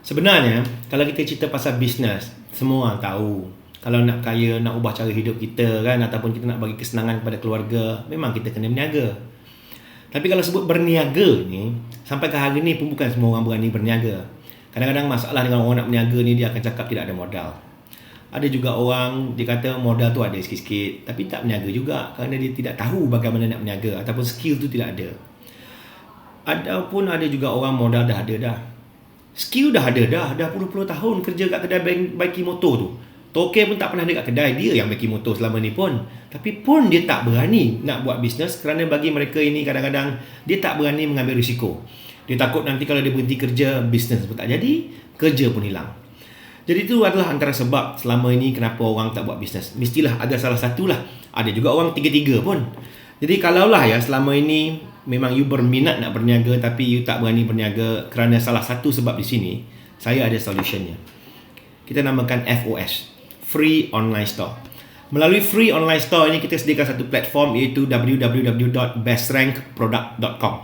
Sebenarnya, kalau kita cerita pasal bisnes, semua orang tahu. Kalau nak kaya, nak ubah cara hidup kita kan, ataupun kita nak bagi kesenangan kepada keluarga, memang kita kena berniaga. Tapi kalau sebut berniaga ni, sampai ke hari ni pun bukan semua orang berani berniaga. Kadang-kadang masalah dengan orang nak berniaga ni, dia akan cakap tidak ada modal. Ada juga orang, dia kata modal tu ada sikit-sikit, tapi tak berniaga juga kerana dia tidak tahu bagaimana nak berniaga, ataupun skill tu tidak ada. Ataupun ada juga orang modal dah ada dah, skill dah ada dah puluh-puluh tahun kerja kat kedai baiki motor tu. Toke pun tak pernah ada kat kedai, dia yang baiki motor selama ni pun. Tapi pun dia tak berani nak buat bisnes kerana bagi mereka ini kadang-kadang dia tak berani mengambil risiko. Dia takut nanti kalau dia berhenti kerja, bisnes pun tak jadi, kerja pun hilang. Jadi itu adalah antara sebab selama ini kenapa orang tak buat bisnes. Mestilah ada salah satu lah. Ada juga orang tiga-tiga pun. Jadi kalaulah ya selama ini memang you berminat nak berniaga tapi you tak berani berniaga kerana salah satu sebab di sini, saya ada solutionnya. Kita namakan FOS, Free Online Store. Melalui Free Online Store ini kita sediakan satu platform iaitu www.bestrankproduct.com.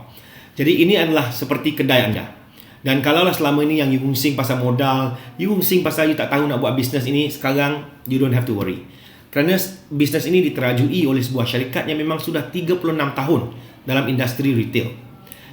Jadi ini adalah seperti kedai anda. Dan kalaulah selama ini yang you pusing pasal modal, you pusing pasal you tak tahu nak buat bisnes ini, sekarang you don't have to worry. Kerana bisnes ini diterajui oleh sebuah syarikat yang memang sudah 36 tahun dalam industri retail.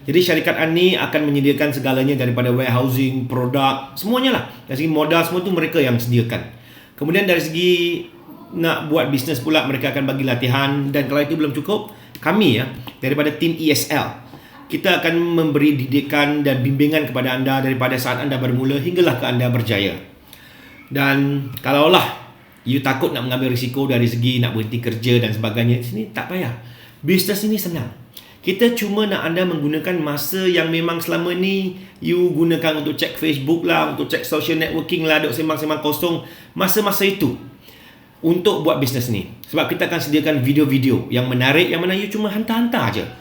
Jadi syarikat ini akan menyediakan segalanya daripada warehousing, produk, semuanya lah. Dari segi modal semua tu mereka yang sediakan. Kemudian dari segi nak buat bisnes pula mereka akan bagi latihan, dan kalau itu belum cukup, kami ya daripada tim ESL kita akan memberi didikan dan bimbingan kepada anda daripada saat anda bermula hinggalah ke anda berjaya. Dan kalaulah you takut nak mengambil risiko dari segi nak berhenti kerja dan sebagainya, sini tak payah. Bisnes ini senang. Kita cuma nak anda menggunakan masa yang memang selama ni you gunakan untuk cek Facebook lah, untuk cek social networking lah, duk sembang-sembang kosong. Masa-masa itu untuk buat bisnes ni. Sebab kita akan sediakan video-video yang menarik, yang mana you cuma hantar-hantar aja.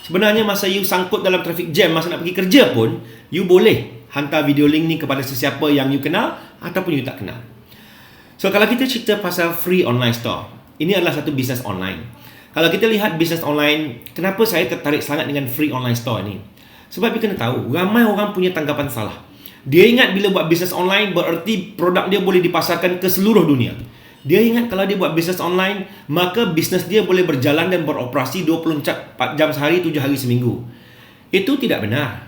Sebenarnya masa you sangkut dalam traffic jam, masa nak pergi kerja pun, you boleh hantar video link ni kepada sesiapa yang you kenal ataupun you tak kenal. So kalau kita cerita pasal Free Online Store, ini adalah satu bisnes online. Kalau kita lihat bisnes online, kenapa saya tertarik sangat dengan Free Online Store ni? Sebab you kena tahu, ramai orang punya tanggapan salah. Dia ingat bila buat bisnes online bererti produk dia boleh dipasarkan ke seluruh dunia. Dia ingat kalau dia buat bisnes online, maka bisnes dia boleh berjalan dan beroperasi 24 jam sehari, 7 hari seminggu. Itu tidak benar.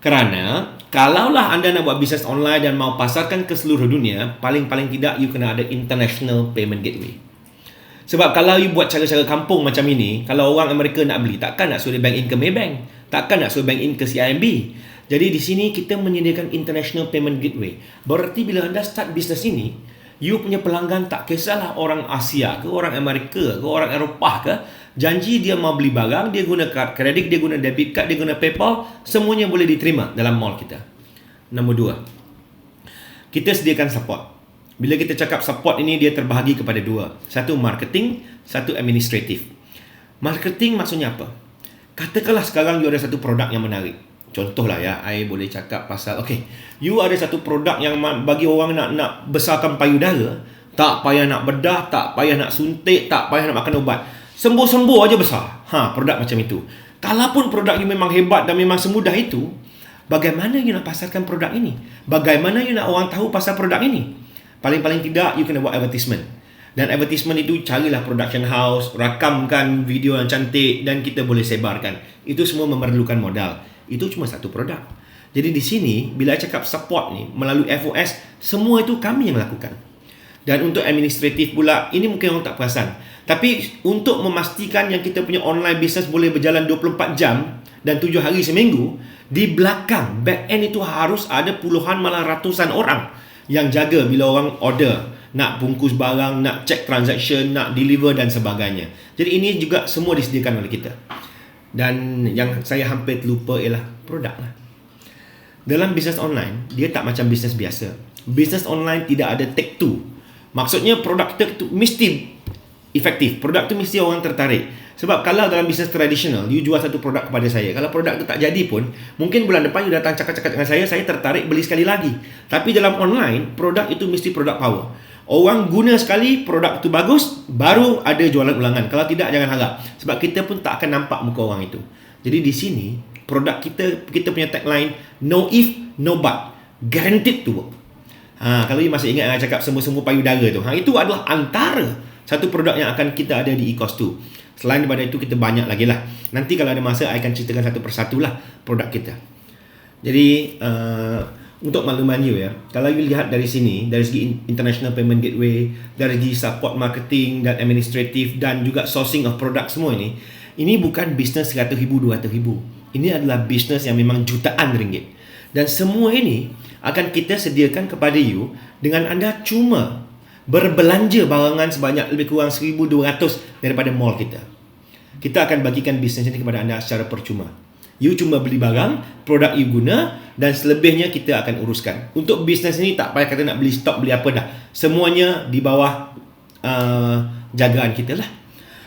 Kerana kalaulah anda nak buat bisnes online dan mau pasarkan ke seluruh dunia, paling-paling tidak you kena ada international payment gateway. Sebab kalau you buat cara-cara kampung macam ini, kalau orang Amerika nak beli, takkan nak suruh bank in ke Maybank, takkan nak suruh bank in ke CIMB. Jadi di sini kita menyediakan international payment gateway. Berarti bila anda start bisnes ini, you punya pelanggan tak kisahlah orang Asia ke, orang Amerika ke, orang Eropah ke, janji dia mau beli barang, dia guna kad kredit, dia guna debit card, dia guna PayPal, semuanya boleh diterima dalam mall kita. Nombor 2, kita sediakan support. Bila kita cakap support ini, dia terbahagi kepada dua. Satu marketing, satu administratif. Marketing maksudnya apa? Katakanlah sekarang you ada satu produk yang menarik. Contohlah ya, I boleh cakap pasal, you ada satu produk yang bagi orang nak besarkan payudara, tak payah nak bedah, tak payah nak suntik, tak payah nak makan ubat. Sembuh-sembuh aja besar. Produk macam itu. Kalaupun produk you memang hebat dan memang semudah itu, bagaimana you nak pasarkan produk ini? Bagaimana you nak orang tahu pasal produk ini? Paling-paling tidak, you kena buat advertisement. Dan advertisement itu carilah production house, rakamkan video yang cantik dan kita boleh sebarkan. Itu semua memerlukan modal. Itu cuma satu produk. Jadi di sini, bila saya cakap support ni, melalui FOS, semua itu kami yang lakukan. Dan untuk administratif pula, ini mungkin orang tak perasan. Tapi untuk memastikan yang kita punya online business boleh berjalan 24 jam dan 7 hari seminggu, di belakang, back end itu harus ada puluhan malah ratusan orang yang jaga bila orang order, nak bungkus barang, nak check transaction, nak deliver dan sebagainya. Jadi ini juga semua disediakan oleh kita. Dan yang saya hampir terlupa ialah produk lah. Dalam bisnes online, dia tak macam bisnes biasa. Bisnes online tidak ada take two. Maksudnya produk kita tu mesti efektif. Produk tu mesti orang tertarik. Sebab kalau dalam bisnes tradisional, you jual satu produk kepada saya, kalau produk tu tak jadi pun, mungkin bulan depan you datang cakap-cakap dengan saya tertarik beli sekali lagi. Tapi dalam online, produk itu mesti produk power. Orang guna sekali, produk itu bagus, baru ada jualan ulangan. Kalau tidak, jangan harap. Sebab kita pun tak akan nampak muka orang itu. Jadi di sini, produk kita punya tagline, no if, no but. guaranteed to work. Kalau you masih ingat cakap semua-semua payudara tu, itu adalah antara satu produk yang akan kita ada di e-course tu. Selain daripada itu, kita banyak lagi lah. Nanti kalau ada masa, I akan ceritakan satu persatu lah produk kita. Jadi, untuk makluman you ya, kalau you lihat dari sini, dari segi International Payment Gateway, dari segi support marketing dan administratif dan juga sourcing of produk semua ini bukan bisnes 100 ribu, 200 ribu. Ini adalah bisnes yang memang jutaan ringgit. Dan semua ini akan kita sediakan kepada you dengan anda cuma berbelanja barangan sebanyak lebih kurang 1,200 daripada mall kita. Kita akan bagikan bisnes ini kepada anda secara percuma. You cuma beli barang, produk you guna, dan selebihnya kita akan uruskan. Untuk bisnes ini tak payah kata nak beli stok, beli apa dah. Semuanya di bawah jagaan kita lah.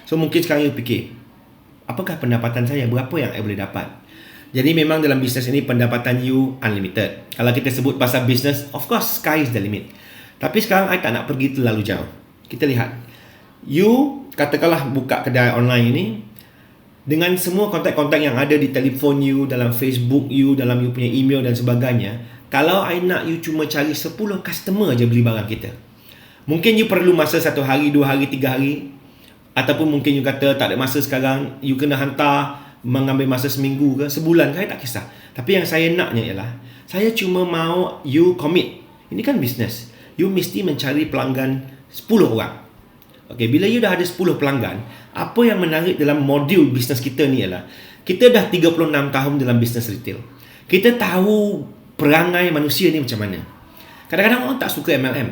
So mungkin sekarang you fikir, apakah pendapatan saya? Berapa yang I boleh dapat? Jadi memang dalam bisnes ini pendapatan you unlimited. Kalau kita sebut pasal bisnes, of course sky is the limit. Tapi sekarang I tak nak pergi terlalu jauh. Kita lihat, you katakanlah buka kedai online ini dengan semua kontak-kontak yang ada di telefon you, dalam Facebook you, dalam you punya email dan sebagainya. Kalau I nak you cuma cari 10 customer je beli barang kita, mungkin you perlu masa 1 hari, 2 hari, 3 hari. Ataupun mungkin you kata tak ada masa sekarang, you kena hantar, mengambil masa seminggu ke sebulan, saya tak kisah. Tapi yang saya naknya ialah, saya cuma mau you commit. Ini kan bisnes. You mesti mencari pelanggan 10 orang. Okay, bila you dah ada 10 pelanggan, apa yang menarik dalam modul bisnes kita ni ialah, kita dah 36 tahun dalam bisnes retail. Kita tahu perangai manusia ni macam mana. Kadang-kadang orang tak suka MLM.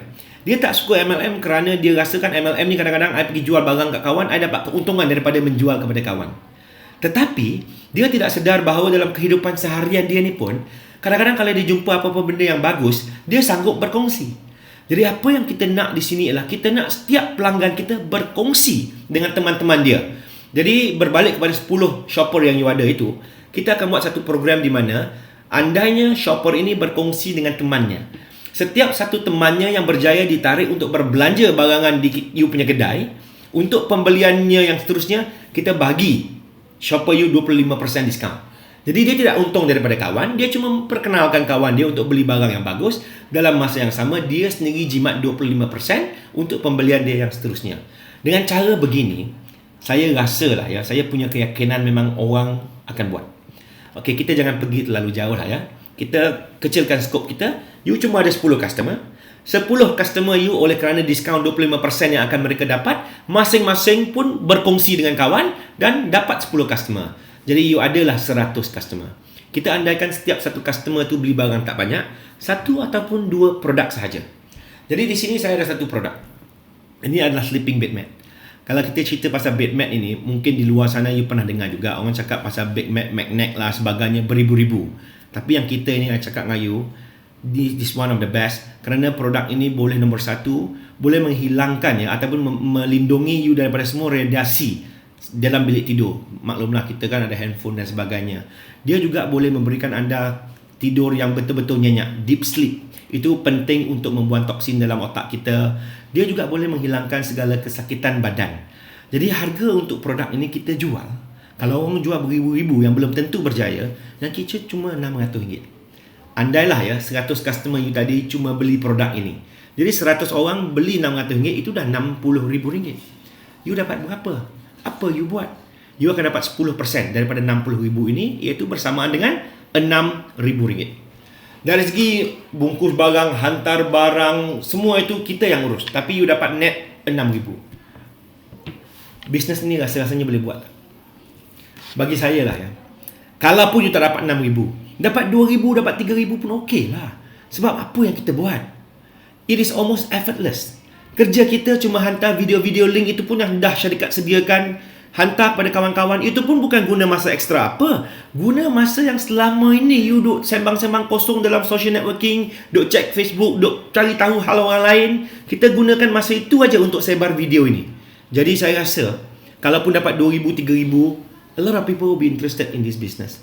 Dia tak suka MLM kerana dia rasakan MLM ni kadang-kadang I pergi jual barang kat kawan, I dapat keuntungan daripada menjual kepada kawan. Tetapi, dia tidak sedar bahawa dalam kehidupan seharian dia ni pun, kadang-kadang kalau dia jumpa apa-apa benda yang bagus, dia sanggup berkongsi. Jadi apa yang kita nak di sini ialah kita nak setiap pelanggan kita berkongsi dengan teman-teman dia. Jadi berbalik kepada 10 shopper yang you ada itu, kita akan buat satu program di mana andainya shopper ini berkongsi dengan temannya. Setiap satu temannya yang berjaya ditarik untuk berbelanja barangan di you punya kedai, untuk pembeliannya yang seterusnya, kita bagi shopper you 25% diskaun. Jadi dia tidak untung daripada kawan, dia cuma memperkenalkan kawan dia untuk beli barang yang bagus. Dalam masa yang sama, dia sendiri jimat 25% untuk pembelian dia yang seterusnya. Dengan cara begini, saya rasa lah ya, saya punya keyakinan memang orang akan buat. Okey, kita jangan pergi terlalu jauh lah ya. Kita kecilkan skop kita. You cuma ada 10 customer. 10 customer you oleh kerana diskaun 25% yang akan mereka dapat, masing-masing pun berkongsi dengan kawan dan dapat 10 customer. Jadi you adalah 100 customer. Kita andaikan setiap satu customer tu beli barang tak banyak, 1 ataupun 2 produk sahaja. Jadi di sini saya ada satu produk. Ini adalah sleeping bed mat. Kalau kita cerita pasal bed mat ini, mungkin di luar sana you pernah dengar juga orang cakap pasal bed mat, magnet lah sebagainya beribu-ribu. Tapi yang kita ini saya cakap dengan you, this one of the best, kerana produk ini boleh nombor 1, boleh menghilangkan ya ataupun melindungi you daripada semua radiasi dalam bilik tidur. Maklumlah kita kan ada handphone dan sebagainya. Dia juga boleh memberikan anda tidur yang betul-betul nyenyak, deep sleep. Itu penting untuk membuang toksin dalam otak kita. Dia juga boleh menghilangkan segala kesakitan badan. Jadi harga untuk produk ini kita jual, kalau orang jual beribu-ribu yang belum tentu berjaya, yang kita cuma RM600. Andailah ya 100 customer you tadi cuma beli produk ini, jadi 100 orang beli RM600, itu dah RM60,000. You dapat berapa? Apa you buat? You akan dapat 10% daripada RM60,000 ini, iaitu bersamaan dengan RM6,000. Dari segi bungkus barang, hantar barang, semua itu kita yang urus. Tapi you dapat net RM6,000. Bisnes ni rasa-rasanya boleh buat. Bagi saya lah ya. Kalaupun you tak dapat RM6,000, dapat RM2,000, dapat RM3,000 pun okey lah. Sebab apa yang kita buat? It is almost effortless. Kerja kita cuma hantar video-video link, itu pun yang dah syarikat sediakan, hantar pada kawan-kawan. Itu pun bukan guna masa ekstra apa. Guna masa yang selama ini you duk sembang-sembang kosong dalam social networking, duk check Facebook, duk cari tahu hal orang lain. Kita gunakan masa itu aja untuk sebar video ini. Jadi saya rasa kalaupun dapat RM2,000, RM3,000, a lot of people will be interested in this business.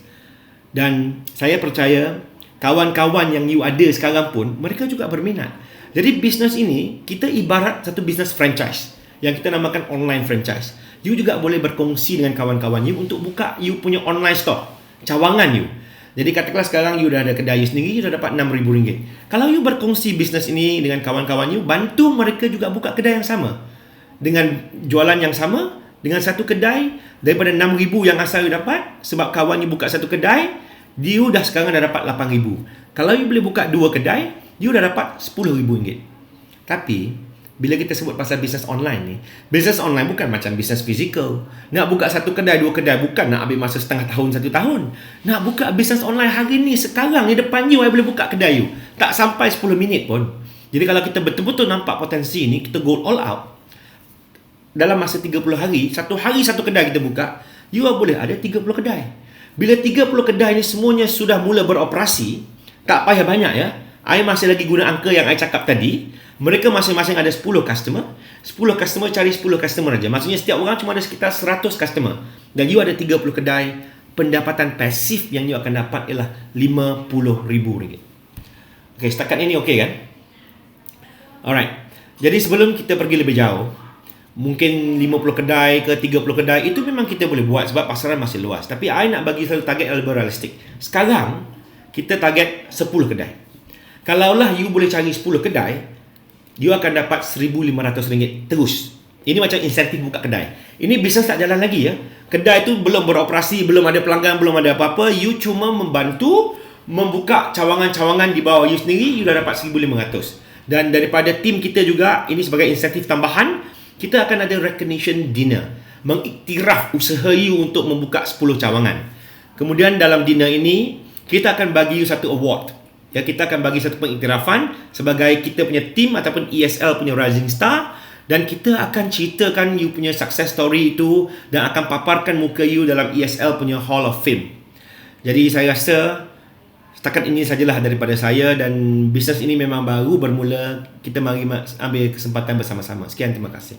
Dan saya percaya kawan-kawan yang you ada sekarang pun, mereka juga berminat. Jadi bisnes ini kita ibarat satu bisnes franchise yang kita namakan online franchise. You juga boleh berkongsi dengan kawan-kawan you untuk buka you punya online store, cawangan you. Jadi katakanlah sekarang you dah ada kedai you sendiri, you dah dapat RM6,000. Kalau you berkongsi bisnes ini dengan kawan-kawan you, bantu mereka juga buka kedai yang sama. Dengan jualan yang sama, dengan satu kedai, daripada RM6,000 yang asal you dapat, sebab kawan you buka satu kedai, you dah sekarang dah dapat RM8,000. Kalau you boleh buka 2 kedai, you dah dapat RM10,000. Tapi bila kita sebut pasal bisnes online ni, bisnes online bukan macam bisnes fizikal. Nak buka satu kedai, 2 kedai, bukan nak ambil masa setengah tahun, 1 tahun. Nak buka bisnes online hari ni, sekarang ni depan you, I boleh buka kedai you. Tak sampai 10 minit pun. Jadi kalau kita betul-betul nampak potensi ni, kita go all out. Dalam masa 30 hari, satu hari satu kedai kita buka, you boleh ada 30 kedai. Bila 30 kedai ni semuanya sudah mula beroperasi, tak payah banyak ya. I masih lagi guna angka yang I cakap tadi. Mereka masing-masing ada 10 customer. 10 customer cari 10 customer aja. Maksudnya setiap orang cuma ada sekitar 100 customer. Dan you ada 30 kedai. Pendapatan pasif yang you akan dapat ialah RM50,000. Okay, setakat ini okey kan? Alright. Jadi sebelum kita pergi lebih jauh, mungkin 50 kedai ke 30 kedai, itu memang kita boleh buat sebab pasaran masih luas. Tapi I nak bagi satu target yang lebih realistik. Sekarang, kita target 10 kedai. Kalaulah you boleh cari 10 kedai, you akan dapat RM1,500 terus. Ini macam insentif buka kedai. Ini bisnes tak jalan lagi ya. Kedai tu belum beroperasi, belum ada pelanggan, belum ada apa-apa. You cuma membantu membuka cawangan-cawangan di bawah you sendiri, you dah dapat RM1,500. Dan daripada tim kita juga, ini sebagai insentif tambahan, kita akan ada recognition dinner. Mengiktiraf usaha you untuk membuka 10 cawangan. Kemudian dalam dinner ini, kita akan bagi you satu award. Ya, kita akan bagi satu pengiktirafan sebagai kita punya team ataupun ESL punya rising star, dan kita akan ceritakan you punya success story itu dan akan paparkan muka you dalam ESL punya Hall of Fame. Jadi saya rasa setakat ini sajalah daripada saya, dan bisnes ini memang baru bermula. Kita mari ambil kesempatan bersama-sama. Sekian, terima kasih.